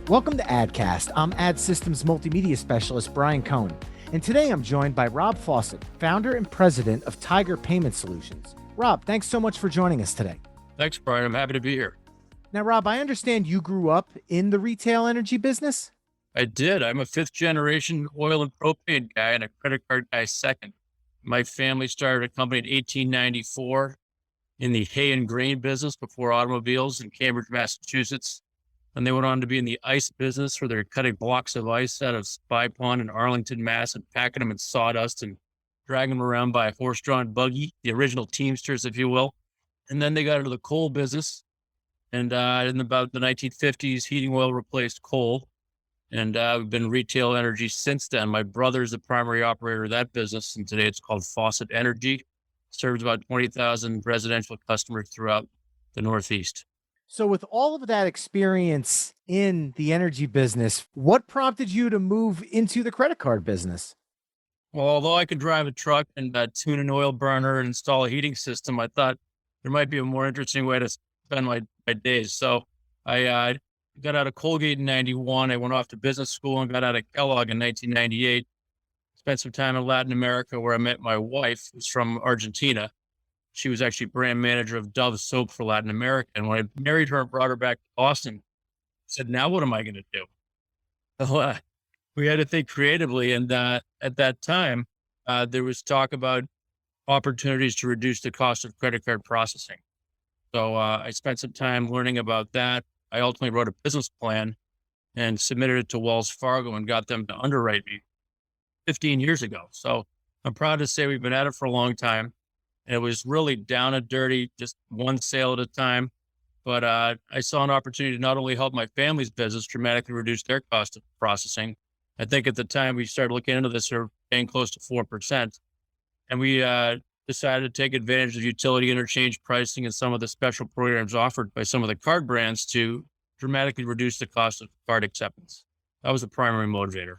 Welcome to ADDcast. I'm Ad Systems Multimedia Specialist Brian Cohen, and today I'm joined by Rob Fawcett, founder and president of Tiger Payment Solutions. Rob, thanks so much for joining us today. Thanks, Brian. I'm happy to be here. Now, Rob, I understand you grew up in the retail energy business? I did. I'm a fifth generation oil and propane guy and a credit card guy second. My family started a company in 1894 in the hay and grain business before automobiles in Cambridge, Massachusetts. And they went on to be in the ice business where they're cutting blocks of ice out of Spy Pond in Arlington, Mass. And packing them in sawdust and dragging them around by a horse-drawn buggy, the original Teamsters, if you will. And then they got into the coal business. And in about the 1950s, heating oil replaced coal. And we've been retail energy since then. My brother's the primary operator of that business. And today it's called Fawcett Energy. Serves about 20,000 residential customers throughout the Northeast. So with all of that experience in the energy business, what prompted you to move into the credit card business? Well, although I could drive a truck and tune an oil burner and install a heating system, I thought there might be a more interesting way to spend my days. So I got out of Colgate in 91. I went off to business school and got out of Kellogg in 1998. Spent some time in Latin America where I met my wife, who's from Argentina. She was actually brand manager of Dove soap for Latin America. And when I married her and brought her back to Boston, I said, now what am I going to do? So, we had to think creatively. And at that time, there was talk about opportunities to reduce the cost of credit card processing. So I spent some time learning about that. I ultimately wrote a business plan and submitted it to Wells Fargo and got them to underwrite me 15 years ago. So I'm proud to say we've been at it for a long time. And it was really down and dirty, just one sale at a time. But I saw an opportunity to not only help my family's business dramatically reduce their cost of processing. I think at the time we started looking into this, we were paying close to 4%. And we decided to take advantage of utility interchange pricing and some of the special programs offered by some of the card brands to dramatically reduce the cost of card acceptance. That was the primary motivator.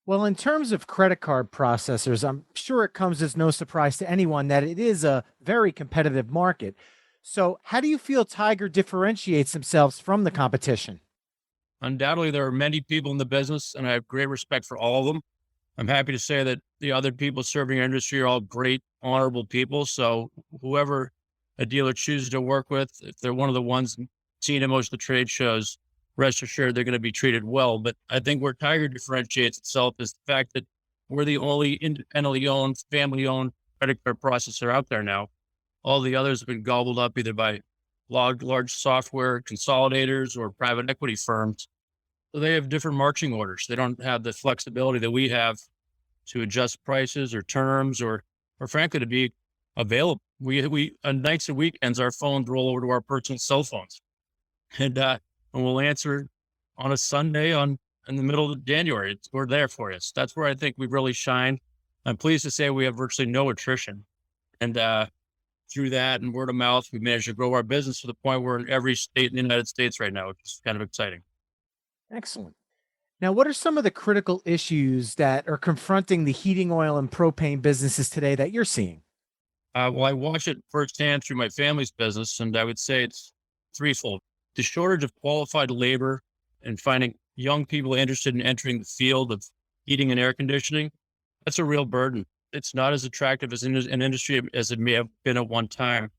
Well, in terms of credit card processors, I'm sure it comes as no surprise to anyone that it is a very competitive market. So how do you feel Tiger differentiates themselves from the competition? Undoubtedly, there are many people in the business, and I have great respect for all of them. I'm happy to say that the other people serving our industry are all great, honorable people. So whoever a dealer chooses to work with, if they're one of the ones seen at most of the trade shows, rest assured they're going to be treated well. But I think where Tiger differentiates itself is the fact that we're the only independently owned, family-owned credit card processor out there now. All the others have been gobbled up either by large software consolidators or private equity firms. So they have different marching orders. They don't have the flexibility that we have to adjust prices or terms or frankly, to be available. We on nights and weekends, our phones roll over to our personal cell phones. And we'll answer on a Sunday in the middle of January. We're there for you. So that's where I think we've really shined. I'm pleased to say we have virtually no attrition. And through that and word of mouth, we've managed to grow our business to the point where we're in every state in the United States right now, which is kind of exciting. Excellent. Now, what are some of the critical issues that are confronting the heating oil and propane businesses today that you're seeing? Well, I watch it firsthand through my family's business, and I would say it's threefold. The shortage of qualified labor and finding young people interested in entering the field of heating and air conditioning, that's a real burden. It's not as attractive as an industry as it may have been at one time.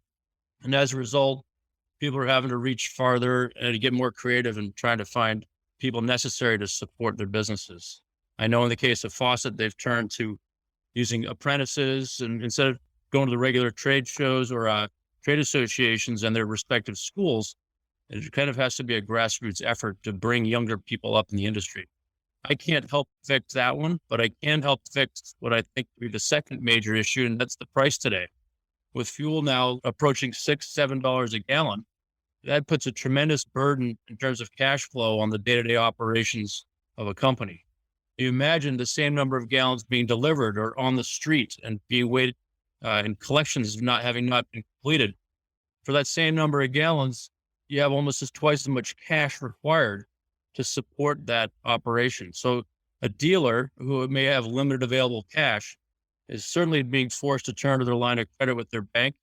And as a result, people are having to reach farther and to get more creative and trying to find people necessary to support their businesses. I know in the case of Fawcett, they've turned to using apprentices, and instead of going to the regular trade shows or trade associations and their respective schools, it kind of has to be a grassroots effort to bring younger people up in the industry. I can't help fix that one, but I can help fix what I think would be the second major issue, and that's the price today. With fuel now approaching $6-7 a gallon, that puts a tremendous burden in terms of cash flow on the day-to-day operations of a company. You imagine the same number of gallons being delivered or on the street and being waited and collections having not been completed. For that same number of gallons, you have almost twice as much cash required to support that operation. So a dealer who may have limited available cash is certainly being forced to turn to their line of credit with their bank.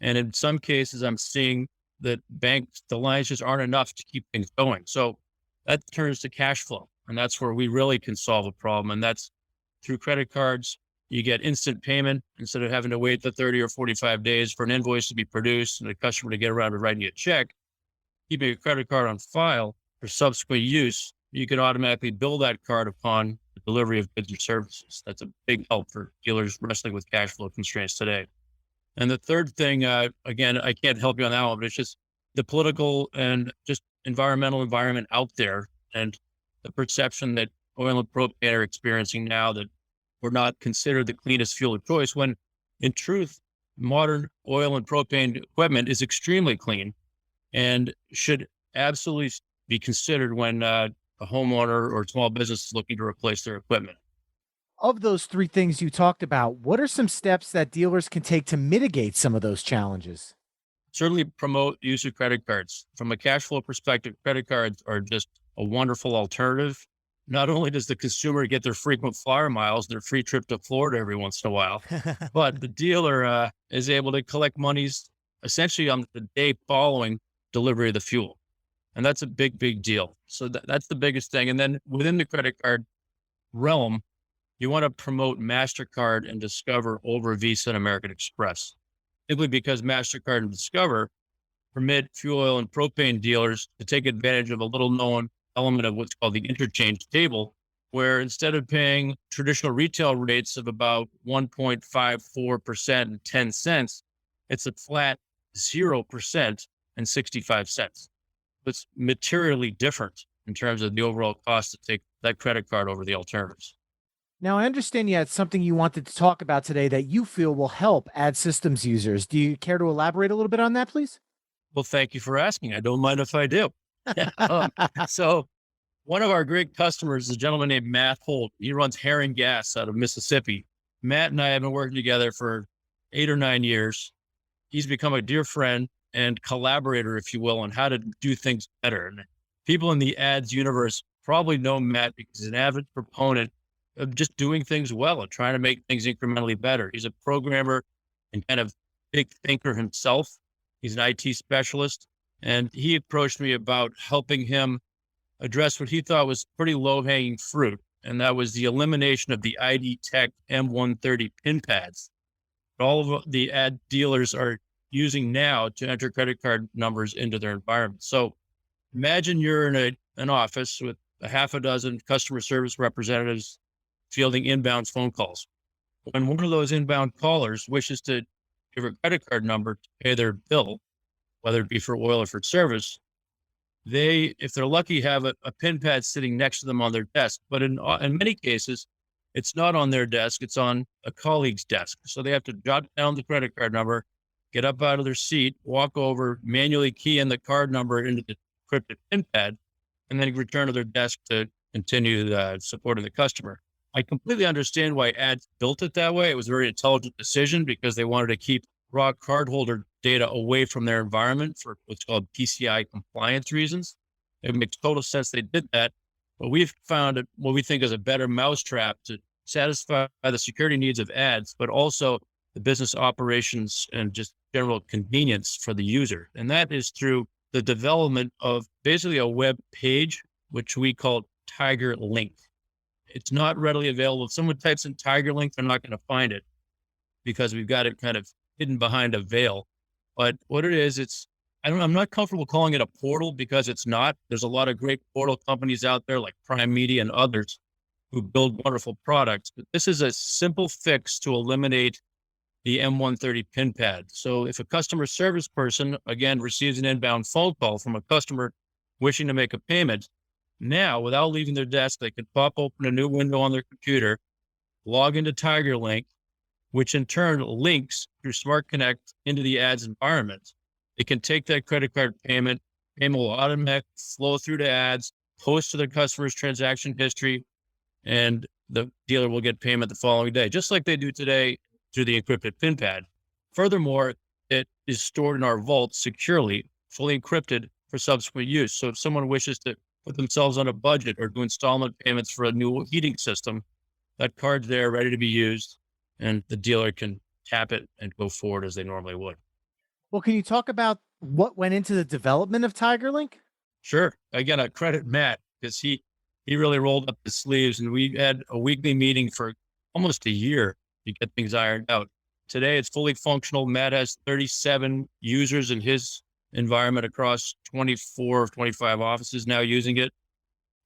And in some cases, I'm seeing that the lines just aren't enough to keep things going. So that turns to cash flow. And that's where we really can solve a problem. And that's through credit cards. You get instant payment instead of having to wait the 30 or 45 days for an invoice to be produced and the customer to get around to writing you a check. Keeping a credit card on file for subsequent use, you can automatically bill that card upon the delivery of goods or services. That's a big help for dealers wrestling with cash flow constraints today. And the third thing, again, I can't help you on that one, but it's just the political and just environment out there and the perception that oil and propane are experiencing now that we're not considered the cleanest fuel of choice, when in truth, modern oil and propane equipment is extremely clean and should absolutely be considered when a homeowner or small business is looking to replace their equipment. Of those three things you talked about, what are some steps that dealers can take to mitigate some of those challenges? Certainly promote use of credit cards. From a cash flow perspective, credit cards are just a wonderful alternative. Not only does the consumer get their frequent flyer miles, their free trip to Florida every once in a while, but the dealer is able to collect monies essentially on the day following delivery of the fuel. And that's a big, big deal. So that's the biggest thing. And then within the credit card realm, you want to promote MasterCard and Discover over Visa and American Express, simply because MasterCard and Discover permit fuel oil and propane dealers to take advantage of a little known element of what's called the interchange table, where instead of paying traditional retail rates of about 1.54% and 10 cents, it's a flat 0% and 65 cents. It's materially different in terms of the overall cost to take that credit card over the alternatives. Now, I understand you had something you wanted to talk about today that you feel will help ad systems users. Do you care to elaborate a little bit on that, please? Well, thank you for asking. I don't mind if I do. So one of our great customers is a gentleman named Matt Holt. He runs Herring Gas out of Mississippi. Matt and I have been working together for 8 or 9 years. He's become a dear friend and collaborator, if you will, on how to do things better. And people in the ads universe probably know Matt because he's an avid proponent of just doing things well and trying to make things incrementally better. He's a programmer and kind of big thinker himself. He's an IT specialist, and he approached me about helping him address what he thought was pretty low-hanging fruit, and that was the elimination of the ID Tech M130 pin pads that all of the ad dealers are using now to enter credit card numbers into their environment. So imagine you're in an office with a half a dozen customer service representatives fielding inbound phone calls. When one of those inbound callers wishes to give a credit card number to pay their bill, whether it be for oil or for service, they, if they're lucky, have a pin pad sitting next to them on their desk. But in many cases, it's not on their desk, it's on a colleague's desk. So they have to jot down the credit card number, get up out of their seat, walk over, manually key in the card number into the encrypted pin pad, and then return to their desk to continue supporting the customer. I completely understand why ads built it that way. It was a very intelligent decision because they wanted to keep raw cardholder data away from their environment for what's called PCI compliance reasons. It makes total sense they did that. But we've found what we think is a better mousetrap to satisfy the security needs of ads, but also the business operations and just general convenience for the user. And that is through the development of basically a web page, which we call Tiger Link. It's not readily available. If someone types in Tiger Link, they're not going to find it because we've got it kind of hidden behind a veil. But what it is, I'm not comfortable calling it a portal because it's not. There's a lot of great portal companies out there like Prime Media and others who build wonderful products. But this is a simple fix to eliminate the M130 pin pad. So if a customer service person, again, receives an inbound phone call from a customer wishing to make a payment, now, without leaving their desk, they can pop open a new window on their computer, log into Tiger Link, which in turn links through Smart Connect into the ads environment. They can take that credit card payment will automatically flow through to ads, post to their customer's transaction history, and the dealer will get payment the following day, just like they do today through the encrypted PIN pad. Furthermore, it is stored in our vault securely, fully encrypted for subsequent use. So if someone wishes to put themselves on a budget or do installment payments for a new heating system, that card's there ready to be used, and the dealer can tap it and go forward as they normally would. Well, can you talk about what went into the development of TigerLink? Sure. Again, I credit Matt because he really rolled up his sleeves, and we had a weekly meeting for almost a year to get things ironed out. Today, it's fully functional. Matt has 37 users in his environment across 24, 25 offices now using it.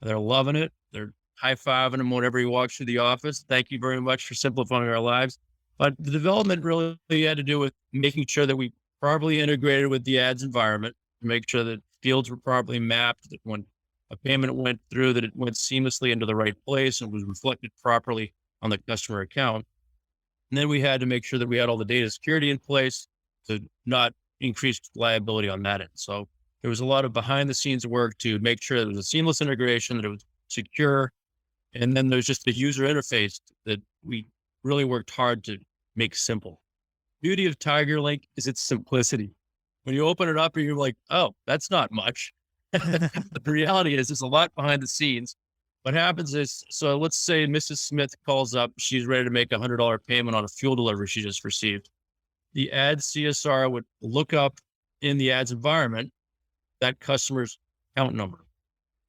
They're loving it. They're high-fiving him whenever he walks through the office. Thank you very much for simplifying our lives. But the development really had to do with making sure that we properly integrated with the ads environment, to make sure that fields were properly mapped, that when a payment went through, that it went seamlessly into the right place and was reflected properly on the customer account. And then we had to make sure that we had all the data security in place to not increase liability on that end. So there was a lot of behind the scenes work to make sure that it was a seamless integration, that it was secure. And then there's just the user interface that we really worked hard to make simple. Beauty of TigerLink is its simplicity. When you open it up, you're like, oh, that's not much. But the reality is there's a lot behind the scenes. What happens is, so let's say Mrs. Smith calls up, she's ready to make a $100 payment on a fuel delivery she just received. The ad CSR would look up in the ads environment that customer's account number.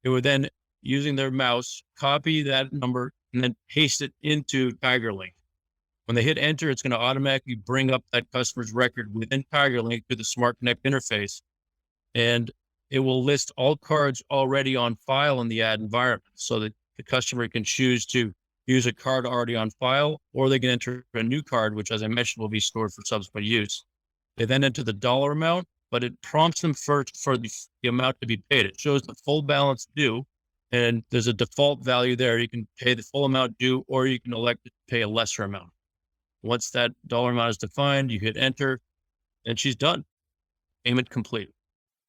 It would then, using their mouse, copy that number and then paste it into TigerLink. When they hit enter, it's going to automatically bring up that customer's record within TigerLink through the Smart Connect interface. And it will list all cards already on file in the ad environment so that the customer can choose to use a card already on file, or they can enter a new card, which, as I mentioned, will be stored for subsequent use. They then enter the dollar amount, but it prompts them first for the amount to be paid. It shows the full balance due, and there's a default value there. You can pay the full amount due, or you can elect to pay a lesser amount. Once that dollar amount is defined, you hit enter, and she's done. Payment complete.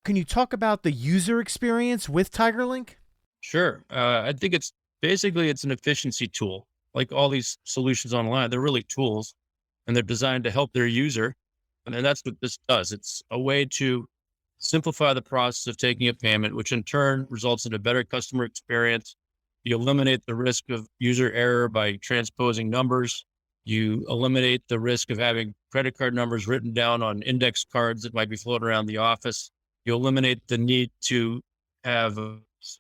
Can you talk about the user experience with TigerLink? Sure. I think it's an efficiency tool. Like all these solutions online, they're really tools, and they're designed to help their user. And then that's what this does. It's a way to simplify the process of taking a payment, which in turn results in a better customer experience. You eliminate the risk of user error by transposing numbers. You eliminate the risk of having credit card numbers written down on index cards that might be floating around the office. You eliminate the need to have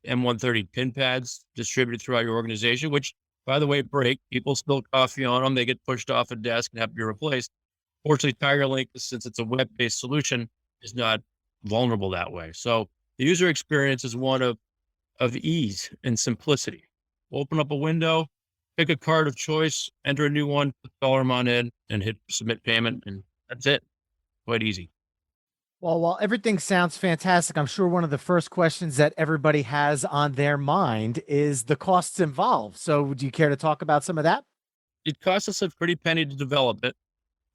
M130 pin pads distributed throughout your organization, which, by the way, break. People spill coffee on them. They get pushed off a desk and have to be replaced. Fortunately, TigerLink, since it's a web-based solution, is not vulnerable that way. So the user experience is one of ease and simplicity. Open up a window, pick a card of choice, enter a new one, put the dollar amount in, and hit submit payment, and that's it. Quite easy. Well, while everything sounds fantastic, I'm sure one of the first questions that everybody has on their mind is the costs involved. So would you care to talk about some of that? It cost us a pretty penny to develop it,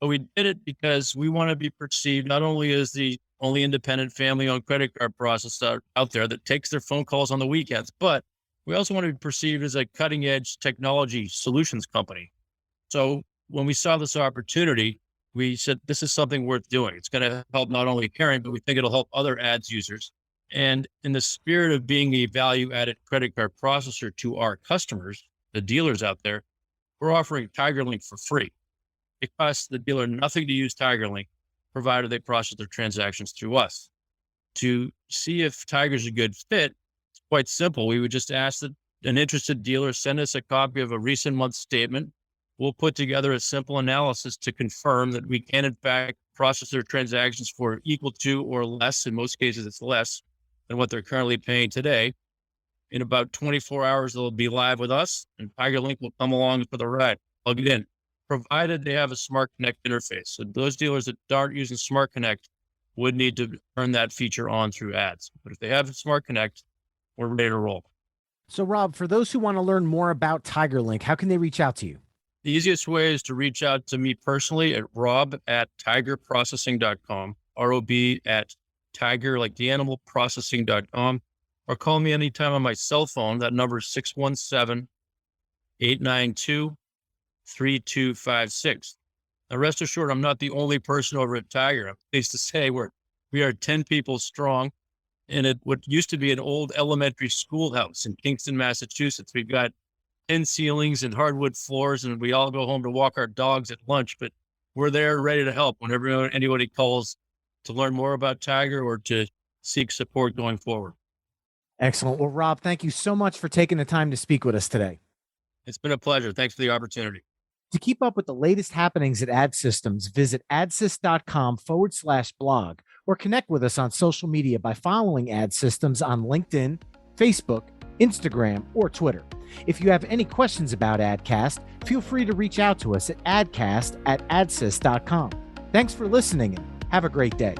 but we did it because we want to be perceived not only as the only independent family-owned credit card processor out there that takes their phone calls on the weekends, but we also want to be perceived as a cutting-edge technology solutions company. So when we saw this opportunity, we said, this is something worth doing. It's going to help not only Karen, but we think it'll help other ads users. And in the spirit of being a value-added credit card processor to our customers, the dealers out there, we're offering TigerLink for free. It costs the dealer nothing to use TigerLink, provided they process their transactions through us. To see if Tiger's a good fit, it's quite simple. We would just ask that an interested dealer send us a copy of a recent month statement. We'll put together a simple analysis to confirm that we can, in fact, process their transactions for equal to or less. In most cases, it's less than what they're currently paying today. In about 24 hours, they'll be live with us, and TigerLink will come along for the ride. Plug it in, provided they have a Smart Connect interface. So those dealers that aren't using Smart Connect would need to turn that feature on through ads. But if they have Smart Connect, we're ready to roll. So, Rob, for those who want to learn more about TigerLink, how can they reach out to you? The easiest way is to reach out to me personally at rob@tigerprocessing.com, rob@tiger, like the animal, processing.com, or call me anytime on my cell phone. That number is 617-892-3256. Now, rest assured, I'm not the only person over at Tiger. I'm pleased to say we are 10 people strong in what used to be an old elementary schoolhouse in Kingston, Massachusetts. We've got 10 ceilings and hardwood floors, and we all go home to walk our dogs at lunch, but we're there ready to help whenever anybody calls to learn more about Tiger or to seek support going forward. Excellent. Well, Rob, thank you so much for taking the time to speak with us today. It's been a pleasure. Thanks for the opportunity. To keep up with the latest happenings at Ad Systems, visit adsys.com/blog or connect with us on social media by following Ad Systems on LinkedIn, Facebook, Instagram, or Twitter. If you have any questions about ADDcast, feel free to reach out to us at addcast@adsys.com. Thanks for listening and have a great day.